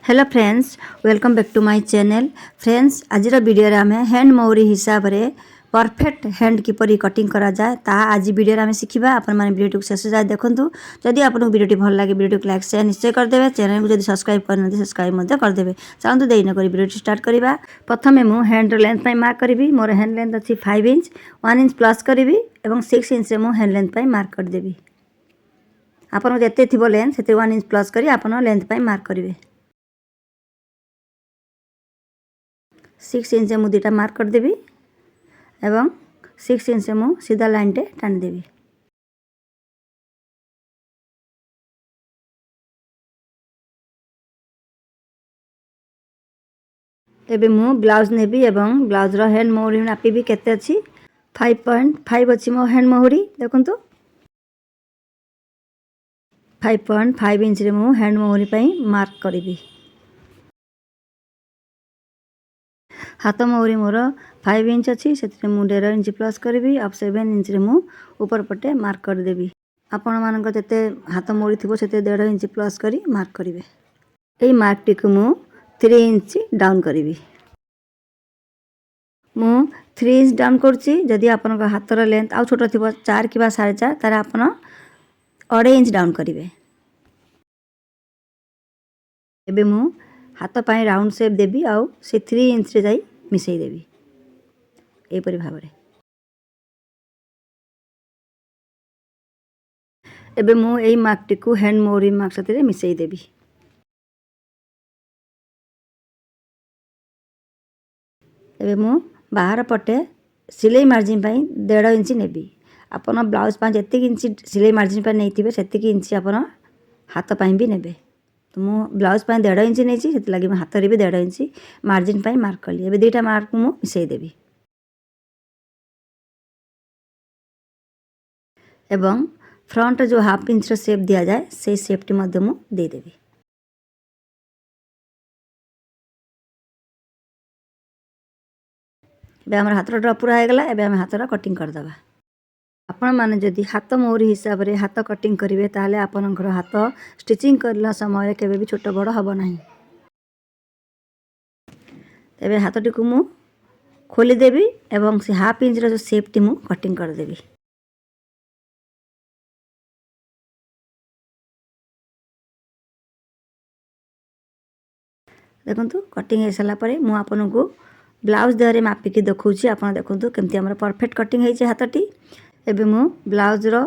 Hello friends, welcome back to my channel. Friends, आज video आम हैंड मौरी हिसाब से परफेक्ट हैंड किपरि कटिंग करा जाए ताहा आज वीडियो आम शिखा। आपण वीडियो शेष जाए देखूँ। जदि आपको वीडियो भल लगे वीडियो को लाइक शेयर निश्चय करदे। चैनल को जब सब्सक्राइब करना सब्सक्राइब करदे। चलते देरी नक वीडियो स्टार्ट करवा। प्रथम मु हैंड लेंथ मार्क करी। मोर हैंड लेंथ अच्छी 5 इंच 1 इंच प्लस करी और 6 इंच मु हैंड लेंथ मार्क करदेवी। आपन जिते थी लेंथ से 1 इंच प्लस करी आपन लेंथ मार्क करेंगे। 6 इंच मु दुटा मार्क करदेवी एवं 6 इंच मु सीधा लाइन टे टाणीदेवी। एबे मु ब्लाउज नेबी एवं ब्लाउज रो हैंड मोहरी नापीबी केते अछि 5.5 अछि मो हैंड मोहरी। देखंतु 5.5 इंच रे मु हैंड मोहरी पई मार्क करिबी। हाथ मोहरी मोर 5 इंच अच्छी से 1.5 इंच प्लस करी अब 7 इंच रे मु ऊपर पटे मार्क करदेवी। आपण मान जिते हाथ मोहरी थी से 1.5 इंच प्लस करी मार्क करेंगे। यही मार्क टी को मु 3 इंच डाउन करी। मु 3 इंच डाउन करुच्ची। जदि आपण हाथर लेंथ आउ छोट थी 4 कि 4.5 तार आपण 2.5 इंच डाउन करेंगे। एबे मु हाथ पाई राउंड शेप देवी आउ से 3 इंच रे जाई मिसई देवी एपरी भाव रे। एबे मु एई मार्क टी को हैंड मोहरी मार्क साथे मिसई देवी। एबे मु बाहर पटे सिलाई मार्जिन पाई 1.5 इंच नेबी। आपन ब्लाउज पा जति इंच सिलाई मार्जिन पा नैतिबे सेति इंच आपन हाथ पाई भी नेबे। तो मु ब्लाउज पाई 1.5 इंच नेची सेति लागि हाथ रे भी 1.5 इंच मार्जिन पाई मार्क करली। एबे दुईटा मार्क मु मिसई देबी एवं फ्रंट जो हाफ इंच रो शेप दिया जाए से शेप टी मध्य मु दे देबी। एबे हमर हाथ ड्रॉप पूरा हो गला। एबे हम हाथ कटिंग कर दबा। आपण माने जदि हाथ मोहरी हिसाब रे हाथ कटिंग करिवे ताले आपनकर हाथ स्टिचिंग करला समय केबे भी छोट बड़ हबो नाही। एबे हाथ टी को मु खोली देबी एवं से हाफ इंच रो शेप टी मु कटिंग कर देबी। देखंतु कटिंग हो सारा पर मु आपन को ब्लाउज देहरे मापिकी देखौछि। आपन देखंतु केमती हमर परफेक्ट कटिंग होइछे हाथटी। एबे मु ब्लाउज रो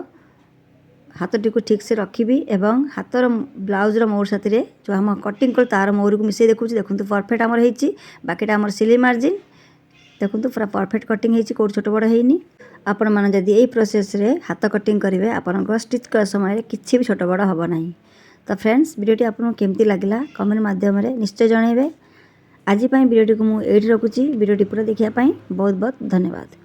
हाथटी को ठीक से रखिबी एवं हाथर ब्लाउज रो मोर साथी रे जो हम कटिंग कर तार मोर को मिसई देखौछि। देखंतु परफेक्ट हमर होइछि। बाकीटा हमर सिलाई मार्जिन देखंतु पूरा परफेक्ट कटिंग होइछि। कोड छोट बड़ हेइनी। आपण माने जदि एई प्रोसेस रे हाथ कटिंग करिवे आपन को स्टिच कर समय किछि भी छोट बड़ हबो नाही। तो फ्रेंड्स, वीडियोटी आपको केमती लागला कमेंट माध्यम रे निश्चय जणाइबे। आज वीडियोटी को मुझे रखुची। वीडियोटी पूरा देखिया बहुत बहुत धन्यवाद।